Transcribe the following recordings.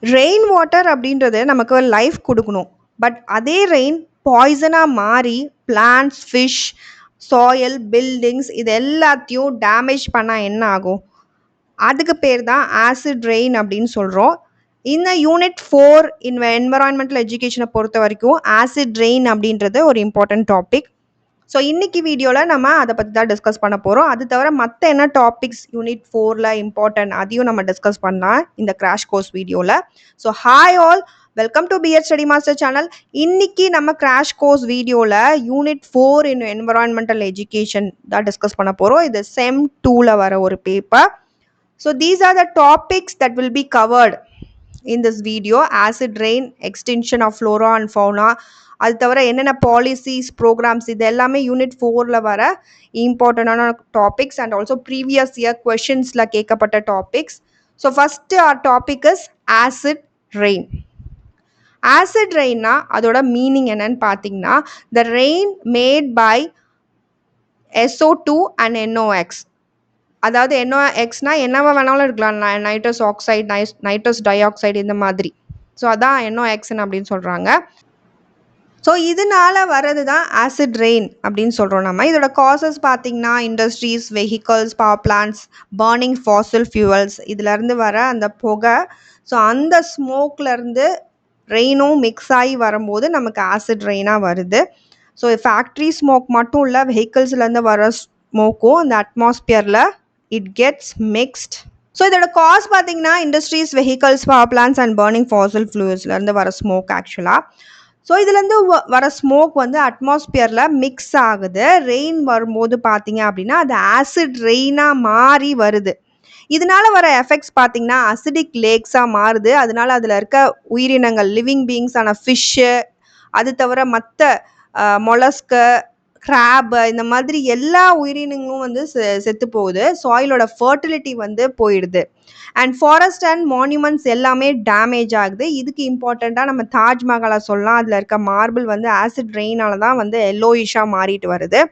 Rain water அப்படின்றது நமக்கு life கொடுக்கணும். பட் அதே ரெயின் பாய்சனாக மாறி பிளான்ட்ஸ், ஃபிஷ், சாயில், பில்டிங்ஸ் இது எல்லாத்தையும் டேமேஜ் பண்ணால் என்ன ஆகும்? அதுக்கு பேர் தான் ஆசிட் ரெயின் அப்படின்னு சொல்கிறோம். இந்த யூனிட் 4 என்வரான்மெண்டல் எஜுகேஷனை பொறுத்த வரைக்கும் ஆசிட் ரெயின் அப்படின்றது ஒரு இம்பார்ட்டன்ட் டாபிக். ஸோ இன்னைக்கு வீடியோவில் நம்ம அதை பற்றி தான் டிஸ்கஸ் பண்ண போகிறோம். அது தவிர மற்ற என்ன டாபிக்ஸ் யூனிட் 4ல் இம்பார்ட்டன்ட் அதையும் நம்ம டிஸ்கஸ் பண்ணலாம் இந்த கிராஷ் கோர்ஸ் வீடியோவில். So hi all, welcome to BEd study master channel. இன்னைக்கு நம்ம கிராஷ் கோர்ஸ் வீடியோவில் யூனிட் 4 இன் என்வரான்மெண்டல் எஜுகேஷன் தான் டிஸ்கஸ் பண்ண போகிறோம். இது செம் 2ல் வர ஒரு paper. So these are the topics that will be covered in this video: acid rain, extinction of flora and fauna. அது தவிர என்னென்ன பாலிசிஸ், ப்ரோக்ராம்ஸ் இது எல்லாமே யூனிட் 4ல் வர இம்பார்ட்டண்டான topics and also previous year கொஷின்ஸில் கேட்கப்பட்ட topics. So first our topic is acid rain. Acid ரெயின்னா அதோட மீனிங் என்னன்னு பார்த்தீங்கன்னா, the rain made by SO2 and NOx. அதாவது NOxனா என்னவா வேணாலும் இருக்கலாம், nitrous oxide, nitrous dioxide இந்த மாதிரி. ஸோ அதான் NOxன்னு அப்படின்னு சொல்கிறாங்க. ஸோ இதனால வர்றது தான் ஆசிட் ரெயின் அப்படின்னு சொல்கிறோம் நம்ம. இதோட காசஸ் பார்த்திங்கன்னா industries, vehicles, power plants, burning Fazil fuels, இதிலேருந்து வர அந்த புகை. ஸோ அந்த ஸ்மோக்லேருந்து ரெயினும் மிக்ஸ் ஆகி வரும்போது நமக்கு ஆசிட் ரெயினாக வருது. ஸோ ஃபேக்ட்ரி ஸ்மோக் மட்டும் இல்லை, வெஹிக்கல்ஸ்லேருந்து வர ஸ்மோக்கும் அந்த அட்மாஸ்பியரில் இட் கெட்ஸ் மிக்ஸ்ட். ஸோ இதோட காஸ் பார்த்தீங்கன்னா industries, vehicles, power plants and burning fossil ஃபியூவல்ஸ்லேருந்து வர ஸ்மோக் ஆக்சுவலாக. ஸோ இதுலேருந்து வர ஸ்மோக் வந்து அட்மாஸ்பியரில் மிக்ஸ் ஆகுது. ரெயின் வரும்போது பார்த்தீங்க அப்படின்னா அது ஆசிட் ரெயினாக மாறி வருது. இதனால வர எஃபெக்ட்ஸ் பார்த்தீங்கன்னா அசிடிக் லேக்ஸாக மாறுது. அதனால அதில் இருக்க உயிரினங்கள், லிவிங் பீயிங்ஸான ஃபிஷ்ஷு, அது தவிர மற்ற மொலஸ்கு, கிராப், இந்த மாதிரி எல்லா உயிரினங்களும் வந்து செத்து போகுது. சாயிலோட ஃபர்டிலிட்டி வந்து போயிடுது. அண்ட் ஃபாரஸ்ட் அண்ட் மான்யூமெண்ட்ஸ் எல்லாமே டேமேஜ் ஆகுது. இதுக்கு இம்பார்ட்டண்ட்டாக நம்ம தாஜ்மஹாலை சொல்லலாம். அதில் இருக்க மார்பிள் வந்து ஆசிட் ரெயினால தான் வந்து எல்லோயிஷாக மாறிட்டு வருது.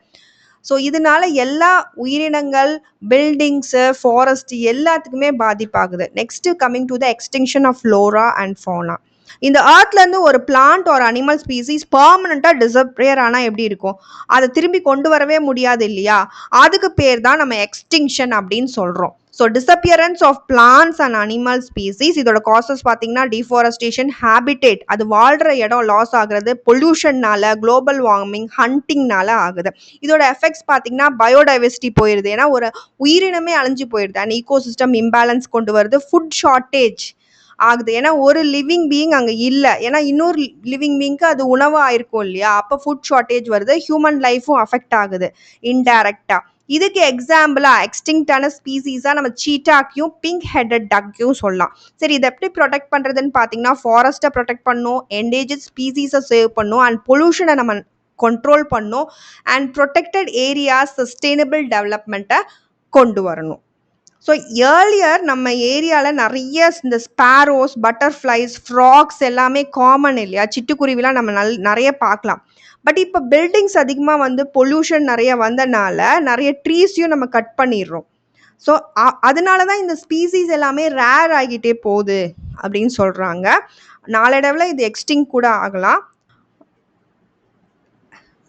ஸோ இதனால எல்லா உயிரினங்கள், பில்டிங்ஸு, ஃபாரஸ்ட் எல்லாத்துக்குமே பாதிப்பாகுது. Next coming to the extinction of flora and fauna. இந்த ஏர்த்லேருந்து ஒரு பிளான்ட் ஒரு அனிமல் ஸ்பீசிஸ் பர்மனெண்ட்டாக டிஸப்பியர் ஆனால் எப்படி இருக்கும்? அதை திரும்பி கொண்டு வரவே முடியாது இல்லையா? அதுக்கு பேர் தான் நம்ம எக்ஸ்டிங்ஷன் அப்படின்னு சொல்கிறோம். So disappearance of plants and animal species. இதோட காசஸ் பார்த்தீங்கன்னா டிஃபாரஸ்டேஷன், ஹேபிடேட் அது வாழ்கிற இடம் லாஸ் ஆகுறது, பொல்யூஷன்னால, குளோபல் வார்மிங், ஹண்டிங்னால ஆகுது. இதோட எஃபெக்ட்ஸ் பார்த்தீங்கன்னா பயோடைவர்சிட்டி போயிடுது. ஏன்னா ஒரு உயிரினமே அழிஞ்சு போயிடுது. அண்ட் ஈகோசிஸ்டம் இம்பேலன்ஸ் கொண்டு வருது. ஃபுட் ஷார்ட்டேஜ் ஆகுது. ஏன்னா ஒரு லிவிங் பீயிங் அங்கே இல்லை. ஏன்னா இன்னொரு லிவிங் பீயிங்க்கு அது உணவாக ஆயிருக்கும் இல்லையா? அப்போ ஃபுட் ஷார்ட்டேஜ் வருது. ஹியூமன் லைஃப்பும் அஃபெக்ட் ஆகுது இன்டைரக்டாக. இதுக்கு எக்ஸாம்பிளாக எக்ஸ்டிங்டான ஸ்பீசிஸாக நம்ம சீட்டாக்கையும் பிங்க் ஹெட்டட் டக்கையும் சொல்லலாம். சரி, இதை எப்படி ப்ரொடெக்ட் பண்ணுறதுன்னு பார்த்தீங்கன்னா ஃபாரஸ்ட்டை ப்ரொடெக்ட் பண்ணணும், என்டேஜட் ஸ்பீசிஸை சேவ் பண்ணணும், அண்ட் பொல்யூஷனை நம்ம கண்ட்ரோல் பண்ணணும், அண்ட் ப்ரொடெக்டட் ஏரியாஸ் சஸ்டெயினபிள் டெவலப்மெண்ட்டை கொண்டு வரணும். ஸோ ஏர்லியர் நம்ம ஏரியாவில் நிறைய இந்த ஸ்பேரோஸ், பட்டர்ஃப்ளைஸ், ஃப்ராக்ஸ் எல்லாமே காமன் இல்லையா? சிட்டுக்குருவிலாம் நம்ம நிறைய பார்க்கலாம். பட் இப்போ பில்டிங்ஸ் அதிகமாக வந்து பொல்யூஷன் நிறைய வந்தனால நிறைய ட்ரீஸையும் நம்ம கட் பண்ணிடுறோம். ஸோ அதனால தான் இந்த ஸ்பீசிஸ் எல்லாமே ரேர் ஆகிட்டே போகுது அப்படின்னு சொல்கிறாங்க. நாளடைவில் இது எக்ஸ்டிங் கூட ஆகலாம்.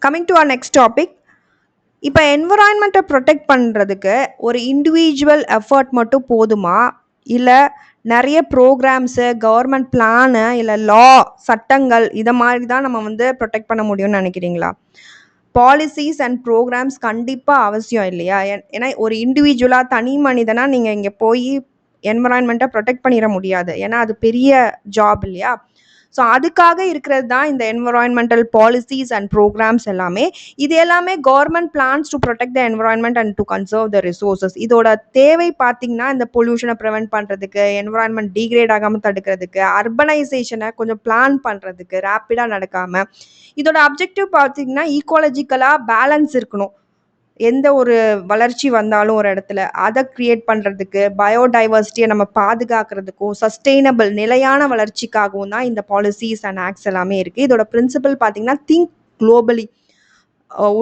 Coming to our next topic. இப்போ என்விரான்மெண்ட்டை ப்ரொடெக்ட் பண்ணுறதுக்கு ஒரு இண்டிவிஜுவல் எஃபர்ட் மட்டும் போதுமா, இல்லை நிறைய ப்ரோக்ராம்ஸு, கவர்மெண்ட் பிளானு, இல்லை லா, சட்டங்கள் இதை மாதிரி தான் நம்ம வந்து ப்ரொடெக்ட் பண்ண முடியும்னு நினைக்கிறீங்களா? பாலிசிஸ் அண்ட் ப்ரோக்ராம்ஸ் கண்டிப்பாக அவசியம் இல்லையா? ஏன்னா ஒரு இண்டிவிஜுவலாக, தனி மனிதனாக நீங்கள் இங்கே போய் என்விரான்மெண்ட்டை ப்ரொடெக்ட் பண்ணிட முடியாது. ஏன்னா அது பெரிய ஜாப் இல்லையா? ஸோ அதுக்காக இருக்கிறது தான் இந்த என்விரான்மெண்டல் பாலிசிஸ் அண்ட் ப்ரோக்ராம்ஸ் எல்லாமே. இது எல்லாமே government plans to protect the environment and to conserve the resources. இதோட தேவை பார்த்தீங்கன்னா இந்த பொல்யூஷனை ப்ரிவென்ட் பண்ணுறதுக்கு, என்விரான்மெண்ட் டீக்ரேட் ஆகாமல் தடுக்கிறதுக்கு, அர்பனைசேஷனை கொஞ்சம் பிளான் பண்ணுறதுக்கு, ரேப்பிடாக நடக்காமல். இதோட அப்ஜெக்டிவ் பார்த்தீங்கன்னா ஈக்காலஜிக்கலாக பேலன்ஸ் இருக்கணும். எந்த ஒரு வளர்ச்சி வந்தாலும் ஒரு இடத்துல அதை கிரியேட் பண்ணுறதுக்கு, பயோடைவர்சிட்டியை நம்ம பாதுகாக்கிறதுக்கும், சஸ்டெயினபிள் நிலையான வளர்ச்சிக்காகவும் தான் இந்த பாலிசிஸ் அண்ட் ஆக்ட்ஸ் எல்லாமே இருக்குது. இதோட பிரின்சிபல் பார்த்திங்கன்னா திங்க் குளோபலி,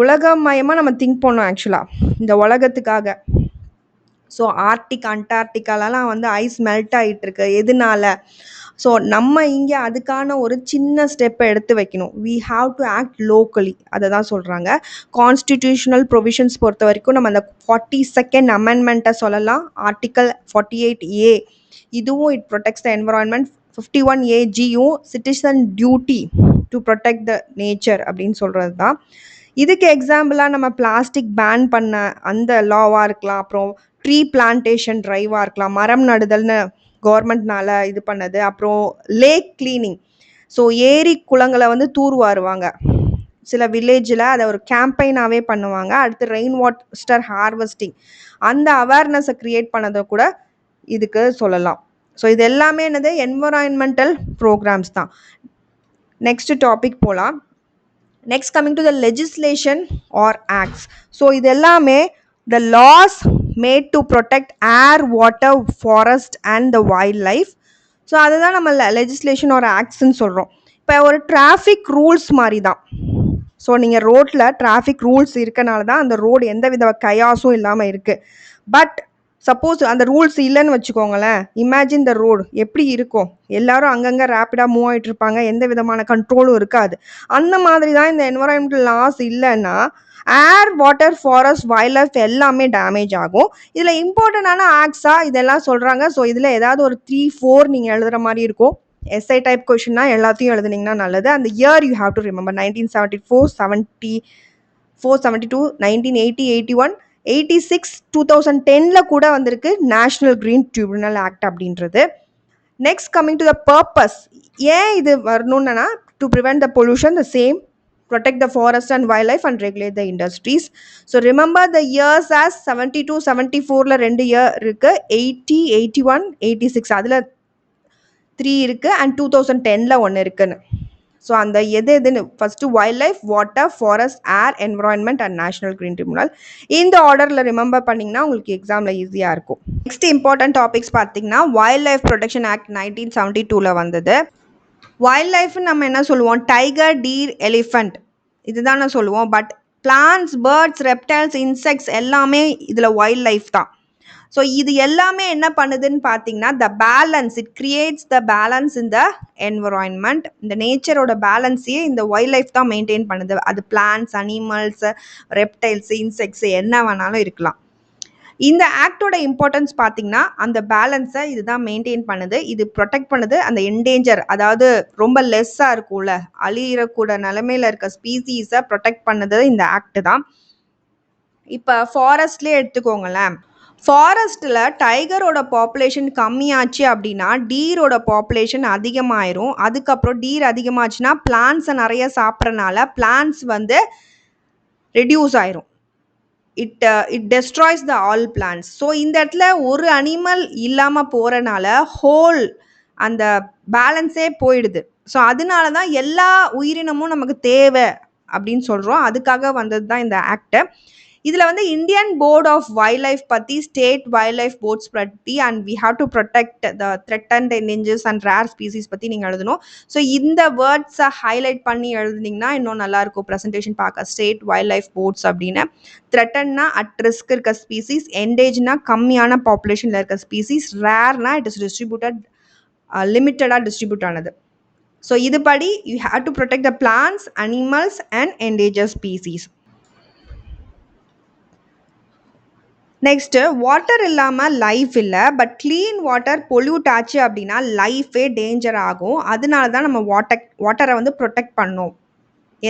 உலகமயமாக நம்ம திங்க் பண்ணோம் ஆக்சுவலாக இந்த உலகத்துக்காக. ஸோ ஆர்டிக், அண்டார்டிகாலலாம் வந்து ஐஸ் மெல்ட் ஆகிட்டுருக்கு. எதனால? ஸோ நம்ம இங்கே அதுக்கான ஒரு சின்ன ஸ்டெப்பை எடுத்து வைக்கணும். We have to act locally, அதை தான் சொல்கிறாங்க. கான்ஸ்டிடியூஷனல் ப்ரொவிஷன்ஸ் பொறுத்த வரைக்கும் நம்ம அந்த 42nd அமெண்ட்மெண்ட்டை சொல்லலாம். ஆர்டிக்கல் 48A இதுவும் இட் ப்ரொடெக்ட்ஸ் த என்வரான்மெண்ட். 51AGயும் citizen duty to protect the nature அப்படின்னு சொல்கிறது தான். இதுக்கு எக்ஸாம்பிளாக நம்ம பிளாஸ்டிக் பேன் பண்ண அந்த லாவாக இருக்கலாம், அப்புறம் ட்ரீ பிளான்டேஷன் ட்ரைவாக இருக்கலாம், மரம் நடுதல்னு கவர்மெண்ட்னால இது பண்ணது, அப்புறம் லேக் கிளீனிங். ஸோ ஏரி குளங்களை வந்து தூர்வாருவாங்க சில வில்லேஜில், அதை ஒரு கேம்பெயினாகவே பண்ணுவாங்க. அடுத்து ரெயின் வாட்டர் ஹார்வெஸ்டிங், அந்த அவேர்னஸை க்ரியேட் பண்ணதை கூட இதுக்கு சொல்லலாம். ஸோ இது எல்லாமே என்னது என்வரான்மெண்டல் ப்ரோக்ராம்ஸ் தான். நெக்ஸ்ட் டாபிக் போகலாம். Next coming to the legislation or acts. So இது எல்லாமே the laws made to protect air, water, forest and the wildlife. So அதுதான் நம்ம லெஜிஸ்லேஷன் ஆர் ஆக்ட்ஸ்ன்னு சொல்கிறோம். இப்போ ஒரு டிராஃபிக் ரூல்ஸ் மாதிரி தான். ஸோ நீங்கள் ரோட்டில் டிராஃபிக் ரூல்ஸ் இருக்கனால தான் அந்த ரோடு எந்த வித கயாஸும் இல்லாமல் இருக்குது. பட் சப்போஸ் அந்த ரூல்ஸ் இல்லைன்னு வச்சுக்கோங்களேன், இமேஜின் த ரோடு எப்படி இருக்கும். எல்லாரும் அங்கங்கே ரேப்பிடாக மூவ் ஆகிட்டு இருப்பாங்க, எந்த விதமான கண்ட்ரோலும் இருக்காது. அந்த மாதிரி தான் இந்த என்வரான்மெண்டல் லாஸ் இல்லைன்னா ஏர், வாட்டர், ஃபாரஸ்ட், வைல்ட் லைஃப் எல்லாமே டேமேஜ் ஆகும். இதில் இம்பார்ட்டண்டான ஆக்ட்ஸாக இதெல்லாம் சொல்கிறாங்க. ஸோ இதில் ஏதாவது ஒரு 3-4 நீங்கள் எழுதுகிற மாதிரி இருக்கும். எஸ்ஐ டைப் கொஷின்னா எல்லாத்தையும் எழுதுனீங்கன்னா நல்லது. அந்த year you have to remember. 1974, 74, 72, 1980, 81, 86, 2010 கூட வந்திருக்கு நேஷனல் கிரீன் ட்ரிபியூனல் ஆக்ட் அப்படின்றது. Next coming to the purpose, ஏன் இது வரணும்னா to prevent the pollution, the same protect the forest and wildlife and regulate the industries. So remember the years as 72, 74ல 2 year இருக்கு, 80, 81, 86 அதில் 3 இருக்கு and 2010ல 1 இருக்குன்னு. So அந்த எதுன்னு first wild life, water, forest, air, environment and national green tribunal. இந்த ஆர்டரில் remember பண்ணிங்கன்னா உங்களுக்கு எக்ஸாமில் ஈஸியாக இருக்கும். நெக்ஸ்ட் இம்பார்ட்டன்ட் டாபிக்ஸ் பார்த்தீங்கன்னா வைல்ட் லைஃப் ப்ரொடெக்ஷன் ஆக்ட் 1972ல் வந்தது. வைல்ட் லைஃப்னு நம்ம என்ன சொல்லுவோம், டைகர், டீர், எலிஃபண்ட் இதுதான் நான் சொல்லுவோம். But plants, birds, reptiles, insects எல்லாமே இதில் வைல்ட் லைஃப் தான். ஸோ இது எல்லாமே என்ன பண்ணுதுன்னு பார்த்தீங்கன்னா the balance, it creates the balance in the environment. இந்த நேச்சரோட பேலன்ஸையே இந்த வைல்ட் லைஃப் தான் மெயின்டைன் பண்ணுது. அது பிளான்ஸ், அனிமல்ஸ், ரெப்டைல்ஸ், இன்செக்ட்ஸ் என்ன வேணாலும் இருக்கலாம். இந்த ஆக்டோட இம்பார்ட்டன்ஸ் பார்த்தீங்கன்னா அந்த பேலன்ஸை இதுதான் மெயின்டைன் பண்ணுது. இது ப்ரொடெக்ட் பண்ணுது அந்த என்டேஞ்சர், அதாவது ரொம்ப லெஸ்ஸாக இருக்கும்ல, அழியிறக்கூட நிலைமையில் இருக்க ஸ்பீசிஸை ப்ரொடெக்ட் பண்ணுது இந்த ஆக்ட் தான். இப்போ ஃபாரஸ்ட்லேயே எடுத்துக்கோங்களேன். ஃபாரஸ்ட்டில் டைகரோட பாப்புலேஷன் கம்மியாச்சு அப்படின்னா டீரோட பாப்புலேஷன் அதிகமாயிரும். அதுக்கப்புறம் டீர் அதிகமாச்சுன்னா பிளான்ஸை நிறைய சாப்பிட்றனால பிளான்ஸ் வந்து ரெடியூஸ் ஆயிரும். It destroys the all plants. So இந்த இடத்துல ஒரு அனிமல் இல்லாமல் போகிறனால ஹோல் அந்த பேலன்ஸே போயிடுது. ஸோ அதனால தான் எல்லா உயிரினமும் நமக்கு தேவை அப்படின்னு சொல்கிறோம். அதுக்காக வந்தது தான் இந்த ஆக்டு. இதில் வந்து Indian board of wildlife பற்றி, ஸ்டேட் வைல்ட் லைஃப் போர்ட்ஸ் பற்றி and we have to protect the threatened endangers and rare species பற்றி நீங்கள் எழுதணும். ஸோ இந்த வேர்ட்ஸை ஹைலைட் பண்ணி எழுதுனீங்கன்னா இன்னும் நல்லாயிருக்கும் ப்ரெசன்டேஷன் பார்க்க. ஸ்டேட் வைல்ட் லைஃப் போர்ட்ஸ் அப்படின்னு த்ரெட்டன்னா அட் ரிஸ்க் இருக்க ஸ்பீசிஸ், என்டேஜ்னா கம்மியான பாப்புலேஷனில் இருக்க ஸ்பீசிஸ், ரேர்னா இட் இஸ் டிஸ்ட்ரிபியூட்டட் லிமிட்டடாக டிஸ்ட்ரிபியூட் ஆனது. ஸோ இதுபடி you have to protect the plants, animals and endanger species. Next water இல்லாமல் லைஃப் இல்லை. பட் க்ளீன் வாட்டர் பொல்யூட் ஆச்சு அப்படின்னா லைஃபே டேஞ்சர் ஆகும். அதனால தான் நம்ம வாட்டரை வந்து ப்ரொடெக்ட் பண்ணோம்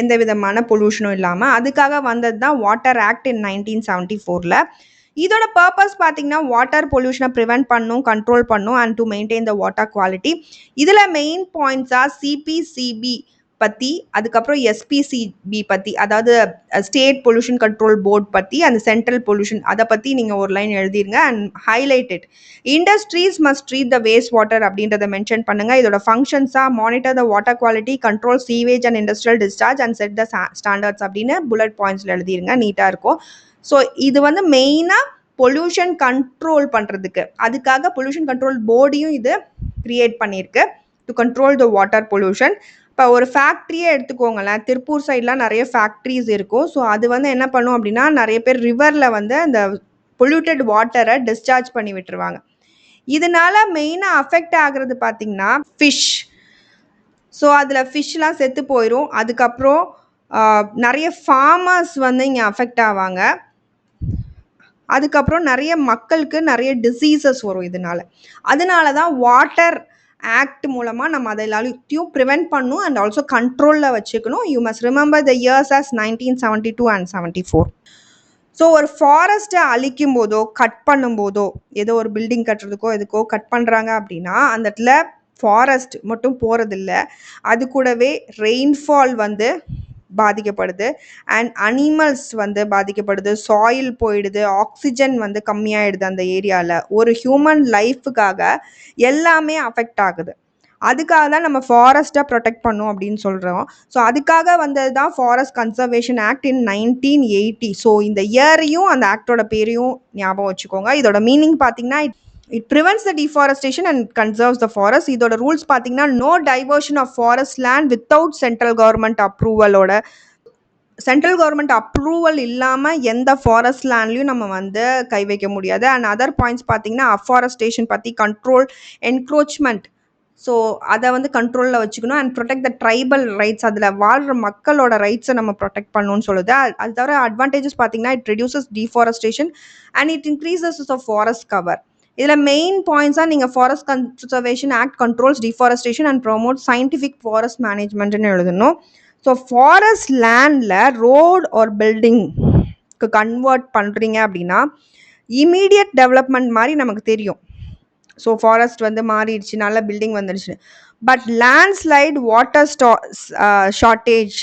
எந்த விதமான பொல்யூஷனும் இல்லாமல். அதுக்காக வந்தது தான் வாட்டர் ஆக்ட் இன் 1974ல். இதோட பர்பஸ் பார்த்தீங்கன்னா வாட்டர் பொல்யூஷனை ப்ரிவெண்ட் பண்ணும், கண்ட்ரோல் பண்ணும் and to maintain the water quality. இதில் மெயின் பாயிண்ட்ஸாக சிபிசிபி பற்றி, அதுக்கப்புறம் எஸ்பிசிபி பற்றி, அதாவது ஸ்டேட் பொல்யூஷன் கண்ட்ரோல் போர்ட் பற்றி, அந்த சென்ட்ரல் பொல்யூஷன் அதை பற்றி நீங்கள் ஒரு லைன் எழுதிருங்க and highlight it. Industries must treat the waste water அப்படின்றத மென்ஷன் பண்ணுங்கள். இதோட ஃபங்க்ஷன்ஸாக monitor the water quality, control sewage and industrial discharge and set the standards அப்படின்னு புல்லட் பாயிண்ட்ஸில் எழுதிருங்க, நீட்டாக இருக்கும். ஸோ இது வந்து மெயினாக பொல்யூஷன் கண்ட்ரோல் பண்ணுறதுக்கு, அதுக்காக பொல்யூஷன் கண்ட்ரோல் போர்டையும் இது க்ரியேட் பண்ணியிருக்கு to control the water pollution. இப்போ ஒரு ஃபேக்ட்ரியே எடுத்துக்கோங்களேன், திருப்பூர் சைட்லாம் நிறைய ஃபேக்ட்ரிஸ் இருக்கும். ஸோ அது வந்து என்ன பண்ணும் அப்படின்னா நிறைய பேர் ரிவரில் வந்து அந்த பொல்யூட்டட் வாட்டரை டிஸ்சார்ஜ் பண்ணி விட்டுருவாங்க. இதனால மெயினா அஃபெக்ட் ஆகுறது பார்த்தீங்கன்னா ஃபிஷ். ஸோ அதில் ஃபிஷ்லாம் செத்து போயிடும். அதுக்கப்புறம் நிறைய ஃபார்மர்ஸ் வந்து இங்கே அஃபெக்ட் ஆவாங்க. அதுக்கப்புறம் நிறைய மக்களுக்கு நிறைய டிசீசஸ் வரும் இதனால. அதனால தான் வாட்டர் ஆக்ட் மூலமாக நம்ம அதை எல்லாத்தையும் ப்ரிவென்ட் பண்ணும் அண்ட் ஆல்சோ கண்ட்ரோலில் வச்சுக்கணும். You must remember the years as 1972 and 74. So ஒரு ஃபாரஸ்ட்டை அழிக்கும் போதோ கட் பண்ணும்போதோ ஏதோ ஒரு பில்டிங் கட்டுறதுக்கோ எதுக்கோ கட் பண்ணுறாங்க அப்படின்னா அந்த இடத்துல ஃபாரஸ்ட் மட்டும் போகிறதில்ல, அது கூடவே ரெயின்ஃபால் வந்து பாதிக்கப்படுது அண்ட் அனிமல்ஸ் வந்து பாதிக்கப்படுது, சாயில் போயிடுது, ஆக்சிஜன் வந்து கம்மியாயிடுது அந்த ஏரியாவில். ஒரு ஹியூமன் லைஃபுக்காக எல்லாமே அஃபெக்ட் ஆகுது. அதுக்காக தான் நம்ம ஃபாரஸ்ட்டை ப்ரொடெக்ட் பண்ணோம் அப்படின்னு சொல்கிறோம். ஸோ அதுக்காக வந்தது தான் forest conservation act in 1980. So இந்த இயரையும் அந்த ஆக்டோட பேரையும் ஞாபகம் வச்சுக்கோங்க. இதோட மீனிங் பார்த்தீங்கன்னா it prevents the deforestation and conserves the forest. இதோட ரூல்ஸ் பார்த்தீங்கன்னா no diversion of forest land without central government approval. Central government approval இல்லாமல் எந்த ஃபாரஸ்ட் லேண்ட்லையும் நம்ம வந்து கை வைக்க முடியாது. அண்ட் அதர் பாயிண்ட்ஸ் பார்த்தீங்கன்னா அஃபாரஸ்டேஷன் பற்றி கண்ட்ரோல், என்க்ரோச்மெண்ட். ஸோ அதை வந்து கண்ட்ரோலில் வச்சுக்கணும் and protect the tribal rights. அதில் வாழ்கிற மக்களோட ரைட்ஸை நம்ம ப்ரொடெக்ட் பண்ணணும்னு சொல்லுது. அது தவிர அட்வான்டேஜஸ் பார்த்தீங்கன்னா it reduces deforestation and it increases the forest cover. இதில் மெயின் பாயிண்ட்ஸாக நீங்கள் forest conservation act controls deforestation and promote scientific forest மேனேஜ்மெண்ட்னு எழுதணும். ஸோ ஃபாரஸ்ட் லேண்டில் ரோட் ஆர் பில்டிங்க்கு கன்வெர்ட் பண்ணுறீங்க அப்படின்னா இமீடியட் டெவலப்மெண்ட் மாதிரி நமக்கு தெரியும். ஸோ ஃபாரஸ்ட் வந்து மாறிடுச்சு, நல்ல பில்டிங் வந்துடுச்சு. But landslide, water shortage,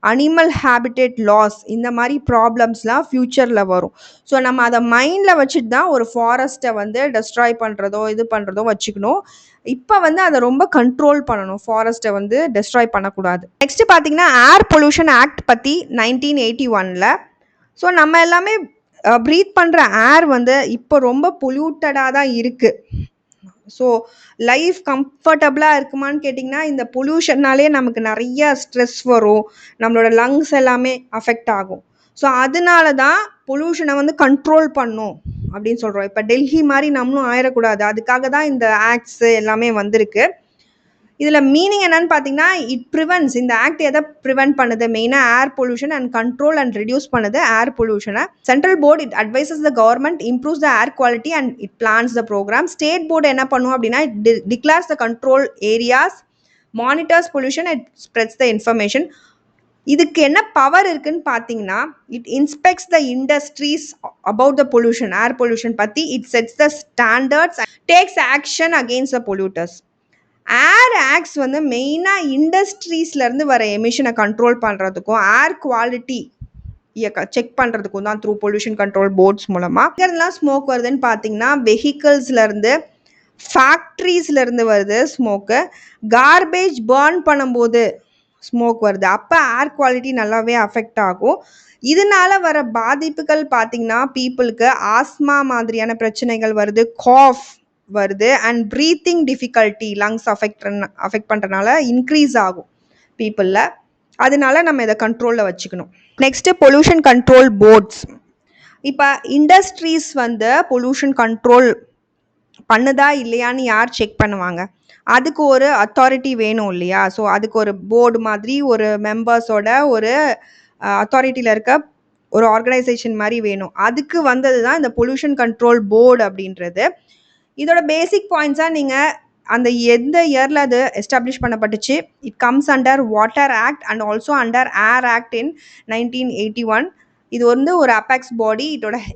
animal habitat loss, இந்த மாதிரி ப்ராப்ளம்ஸ்லாம் ஃப்யூச்சரில் வரும். ஸோ நம்ம அதை மைண்டில் வச்சுட்டு தான் ஒரு ஃபாரஸ்ட்டை வந்து டெஸ்ட்ராய் பண்ணுறதோ இது பண்ணுறதோ வச்சுக்கணும். இப்போ வந்து அதை ரொம்ப கண்ட்ரோல் பண்ணணும், ஃபாரஸ்ட்டை வந்து டெஸ்ட்ராய் பண்ணக்கூடாது. நெக்ஸ்ட் பார்த்தீங்கன்னா ஏர் பொல்யூஷன் ஆக்ட் பற்றி 1981. ஸோ நம்ம எல்லாமே ப்ரீத் பண்ணுற ஏர் வந்து இப்போ ரொம்ப பொல்யூட்டடாக தான் இருக்குது. ஸோ லைஃப் கம்ஃபர்டபுளாக இருக்குமான்னு கேட்டிங்கன்னா இந்த பொல்யூஷன்னாலே நமக்கு நிறைய ஸ்ட்ரெஸ் வரும், நம்மளோட லங்ஸ் எல்லாமே அஃபெக்ட் ஆகும். ஸோ அதனால தான் பொல்யூஷனை வந்து கண்ட்ரோல் பண்ணும் அப்படின்னு சொல்கிறோம். இப்போ டெல்லி மாதிரி நம்மளும் ஆயிடக்கூடாது, அதுக்காக தான் இந்த ஆக்ட்ஸ் எல்லாமே வந்திருக்கு. இதில் மீனிங் என்னன்னு பார்த்தீங்கன்னா இட் ப்ரிவென்ட்ஸ், இந்த ஆக்ட் எதை ப்ரிவென்ட் பண்ணுது மெயினாக air pollution and control and reduce பண்ணுது ஏர் பொல்யூஷனை. Central board it advises the government improves the air quality and it plans the program. State board என்ன பண்ணும் அப்படின்னா it declares the control areas, monitors pollution, it spreads the information. இதுக்கு என்ன power இருக்குன்னு பார்த்தீங்கன்னா it inspects the industries about the pollution, air pollution பற்றி. It sets the standards, takes action against the polluters. Air acts வந்து மெயினாக இண்டஸ்ட்ரீஸ்லேருந்து வர எமிஷனை control பண்ணுறதுக்கும் ஏர் quality check பண்ணுறதுக்கும் தான் த்ரூ பொல்யூஷன் கண்ட்ரோல் போர்ட்ஸ் மூலமாக. இதெல்லாம் ஸ்மோக் வருதுன்னு பார்த்தீங்கன்னா வெஹிக்கிள்ஸ்லேருந்து, ஃபேக்ட்ரிஸ்லேருந்து வருது ஸ்மோக்கு. கார்பேஜ் பர்ன் பண்ணும்போது ஸ்மோக் வருது, அப்போ ஏர் குவாலிட்டி நல்லாவே அஃபெக்ட் ஆகும். இதனால வர பாதிப்புகள் பார்த்தீங்கன்னா பீப்புளுக்கு ஆஸ்மா மாதிரியான பிரச்சனைகள் வருது, காஃப் வருது and breathing difficulty, lungs affect பண்ணுறதுனால இன்க்ரீஸ் ஆகும் பீப்புளில். அதனால நம்ம இதை கண்ட்ரோலில் வச்சுக்கணும். Next pollution control boards. இப்போ இண்டஸ்ட்ரீஸ் வந்து பொல்யூஷன் கண்ட்ரோல் பண்ணுதா இல்லையான்னு யார் செக் பண்ணுவாங்க? அதுக்கு ஒரு அத்தாரிட்டி வேணும் இல்லையா? ஸோ அதுக்கு ஒரு போர்டு மாதிரி ஒரு மெம்பர்ஸோட ஒரு அத்தாரிட்டியில் இருக்க ஒரு ஆர்கனைசேஷன் மாதிரி வேணும். அதுக்கு வந்தது தான் இந்த பொல்யூஷன் கண்ட்ரோல் போர்டு அப்படின்றது. இதோட பேசிக் பாயிண்ட்ஸாக நீங்கள் அந்த எந்த இயரில் அது எஸ்டாப்ளிஷ் பண்ணப்பட்டுச்சு, it comes under water act and also under air act in 1981. இது வந்து ஒரு அபெக்ஸ் பாடி.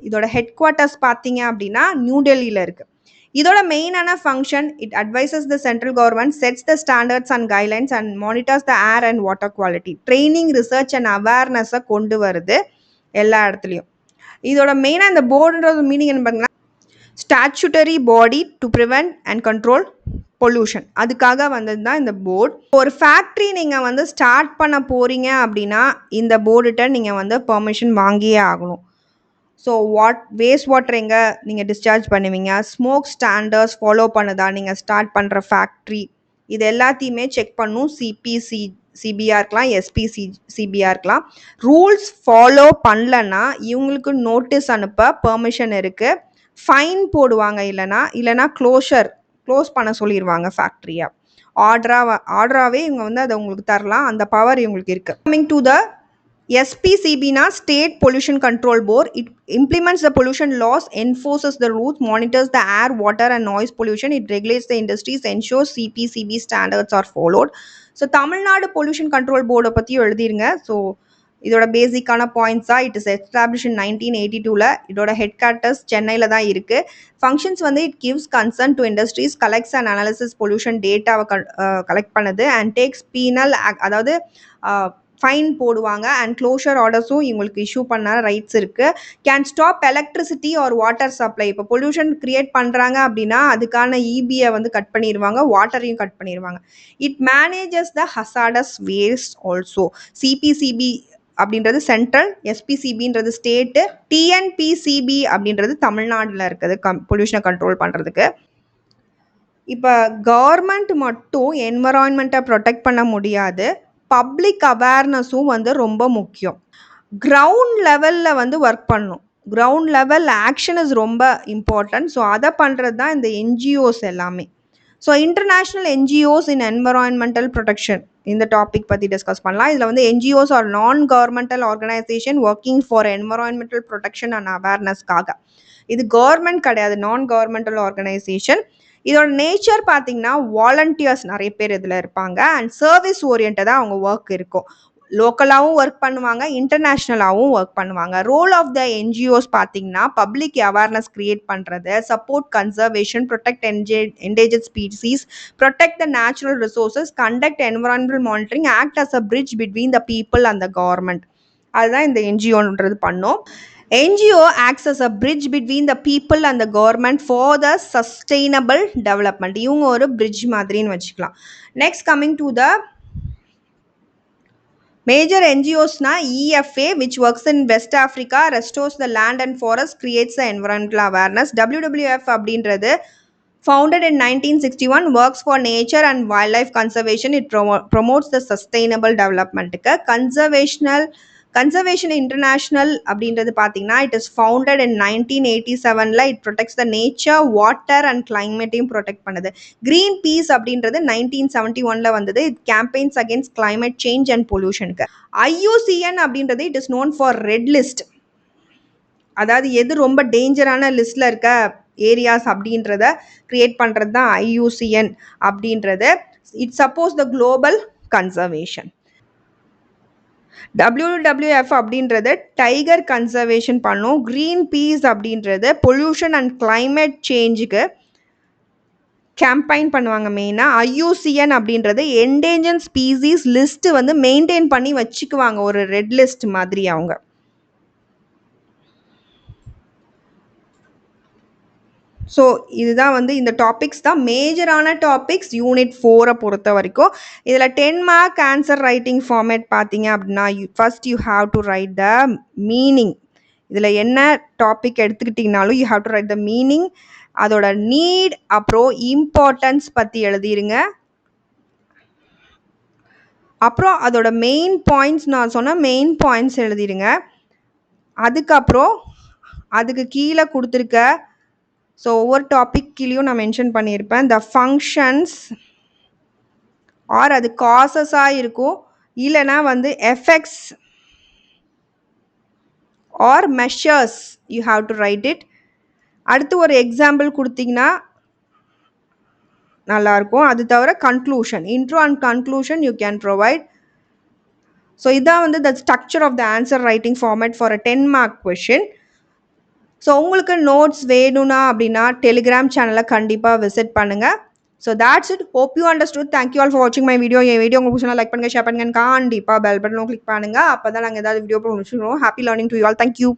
இதோட ஹெட் குவார்ட்டர்ஸ் பார்த்தீங்க அப்படின்னா நியூ டெல்லியில் இருக்குது. இதோட மெயினான function it advises the central government, sets the standards and guidelines and monitors the air and water quality. Training, research and அவேர்னஸை கொண்டு வருது எல்லா இடத்துலையும். இதோட மெயினாக இந்த போர்டுன்றது மீனிங் என்ன பார்த்தீங்கன்னா statutory body to prevent and control pollution. அதுக்காக வந்தது தான் இந்த போர்டு. ஒரு ஃபேக்ட்ரி நீங்கள் வந்து ஸ்டார்ட் பண்ண போகிறீங்க அப்படின்னா இந்த போர்டுகிட்ட நீங்கள் வந்து பெர்மிஷன் வாங்கியே ஆகணும். ஸோ வேஸ்ட் வாட்டர் எங்கே நீங்கள் டிஸ்சார்ஜ் பண்ணுவீங்க, ஸ்மோக் ஸ்டாண்டர்ட்ஸ் ஃபாலோ பண்ணுதா நீங்கள் ஸ்டார்ட் பண்ணுற ஃபேக்ட்ரி, இது எல்லாத்தையுமே செக் பண்ணும். சிபிஆர் இருக்கலாம், சிபிஆர் இருக்கலாம். ரூல்ஸ் ஃபாலோ பண்ணலன்னா இவங்களுக்கு நோட்டீஸ் அனுப்ப பெர்மிஷன் இருக்குது. ஃபைன் போடுவாங்க இல்லைனா க்ளோஸ் பண்ண சொல்லிருவாங்க ஃபேக்டரிய. ஆர்டராவே இவங்க வந்து அத உங்களுக்கு தரலாம். அந்த பவர் இவங்களுக்கு இருக்கு. Coming to the SPCB State Pollution Control Board. It implements the pollution laws, enforces the rules, monitors the air, water and noise pollution. It regulates the industries, ensures CPCB standards are followed. So Tamil Nadu Pollution Control Board பத்தியும் எழுதிருங்க. So இதோட பேசிக்கான பாயிண்ட்ஸா it is establish in 1982ல. இதோட headquarters சென்னையில் தான் இருக்கு. Functions வந்து it gives concern to industries, collects and analysis pollution டேட்டாவை கலெக்ட் பண்ணுது அண்ட் டேக்ஸ் பீனல், அதாவது ஃபைன் போடுவாங்க அண்ட் க்ளோஷர் ஆர்டர்ஸும் இவங்களுக்கு இஷ்யூ பண்ண ரைட்ஸ் இருக்கு. Can stop electricity or water supply. இப்போ பொல்யூஷன் கிரியேட் பண்ணுறாங்க அப்படின்னா அதுக்கான இபியை வந்து கட் பண்ணிடுவாங்க, வாட்டரையும் கட் பண்ணிடுவாங்க. It manages the hazardous waste also. CPCB அப்படின்றது சென்ட்ரல், எஸ்பிசிபின்றது ஸ்டேட்டு, டிஎன்பிசிபி அப்படின்றது தமிழ்நாட்டில் இருக்குது பொல்யூஷனை கண்ட்ரோல் பண்ணுறதுக்கு. இப்போ கவர்மெண்ட் மட்டும் என்வரான்மெண்ட்டை ப்ரொடெக்ட் பண்ண முடியாது, பப்ளிக் அவேர்னஸும் வந்து ரொம்ப முக்கியம். கிரவுண்ட் லெவலில் வந்து ஒர்க் பண்ணணும். கிரவுண்ட் லெவல் ஆக்ஷன் இஸ் ரொம்ப இம்பார்ட்டன்ட். ஸோ அதை பண்ணுறது தான் இந்த என்ஜிஓஸ் எல்லாமே. So international NGOs in environmental protection இந்த டாபிக் பற்றி டிஸ்கஸ் பண்ணலாம். இதில் வந்து NGOs or non governmental organisation working for environmental protection and அவேர்னஸ்க்காக. இது கவர்மெண்ட் கிடையாது, நான் கவர்மெண்டல் ஆர்கனைசேஷன். இதோட நேச்சர் பார்த்தீங்கன்னா வாலண்டியர்ஸ் நிறைய பேர் இதில் இருப்பாங்க அண்ட் சர்வீஸ் ஓரியன்டாக அவங்க ஒர்க் இருக்கும். லோக்கலாகவும் ஒர்க் பண்ணுவாங்க, இன்டர்நேஷ்னலாகவும் ஒர்க் பண்ணுவாங்க. ரோல் ஆஃப் த என்ஜிஓஸ் பார்த்தீங்கன்னா பப்ளிக் அவேர்னஸ் கிரியேட் பண்ணுறது, support conservation, protect endangered species, protect the natural resources, conduct environmental monitoring, act as a bridge between the people and the government. அதுதான் இந்த என்ஜிஓன்றது பண்ணும். NGO acts as a bridge between the people and the government for the sustainable development. இவங்க ஒரு bridge மாதிரின்னு வச்சுக்கலாம். Next coming to the major NGOs EFA, which works in West Africa, restores the land and forest, creates the environmental awareness. WWF அப்படின்றது founded in 1961, works for nature and wildlife conservation. It promotes the sustainable development. Conservation International அப்படின்றது பார்த்தீங்கன்னா it is founded in 1987ல. it protects the nature, water and climate-ஐயும் protect பண்ணுது. Greenpeace அப்படின்றது 1971ல வந்தது. it campaigns against climate change and pollution. IUCN அப்படின்றது it is known for red list, அதாவது எது ரொம்ப டேஞ்சரான லிஸ்ட்ல இருக்க ஏரியாஸ் அப்படின்றத கிரியேட் பண்ணுறது தான் IUCN அப்படின்றது. It supports the global conservation. WWF அப்படின்றது டைகர் கன்சர்வேஷன் பண்ணும். க்ரீன் பீஸ் அப்படின்றது பொல்யூஷன் அண்ட் கிளைமேட் சேஞ்சுக்கு கேம்பெயின் பண்ணுவாங்க மெயினாக. IUCN அப்படின்றது என்டேஞ்சர்ட் ஸ்பீசிஸ் லிஸ்ட்டு வந்து மெயின்டைன் பண்ணி வச்சுக்குவாங்க, ஒரு ரெட் லிஸ்ட் மாதிரி அவங்க. ஸோ இதுதான் வந்து இந்த டாபிக்ஸ் தான் மேஜரான டாபிக்ஸ் யூனிட் 4 பொறுத்த வரைக்கும். இதில் 10 மார்க் ஆன்சர் ரைட்டிங் ஃபார்மேட் பார்த்தீங்க அப்படின்னா first you have to write the meaning. இதில் என்ன டாபிக் எடுத்துக்கிட்டிங்கனாலும் you have to write the meaning, அதோட நீட், அப்புறம் இம்பார்ட்டன்ஸ் பற்றி எழுதிருங்க. அப்புறம் அதோட மெயின் பாயிண்ட்ஸ், நான் சொன்ன மெயின் பாயிண்ட்ஸ் எழுதிருங்க. அதுக்கப்புறம் அதுக்கு கீழே கொடுத்துருக்க ஸோ ஒவ்வொரு டாபிக் கீழேயும் நான் மென்ஷன் பண்ணியிருப்பேன். த ஃபங்க்ஷன்ஸ் ஆர் அது காசஸாக இருக்கும், இல்லைனா வந்து effects or measures, you have to write it. அடுத்து ஒரு எக்ஸாம்பிள் கொடுத்தீங்கன்னா நல்லாயிருக்கும். அது தவிர conclusion, intro and conclusion you can provide. So இதான் வந்து the structure of the answer writing format for a 10 mark question. ஸோ உங்களுக்கு நோட்ஸ் வேணும்னா அப்படின்னா டெலிகிராம் சேனலை கண்டிப்பாக விசிட் பண்ணுங்கள். So that's it. Hope you understood. Thank you all for watching my video. N video உங்களுக்கு பிடிச்சா லைக் பண்ணுங்கள், ஷேர் பண்ணுங்கள், கண்டிப்பாக பெல் பட்டனும் கிளிக் பண்ணுங்கள். அப்போ தான் நாங்கள் ஏதாவது வீடியோ முடிச்சுக்கிறோம். Happy learning to you all. Thank you.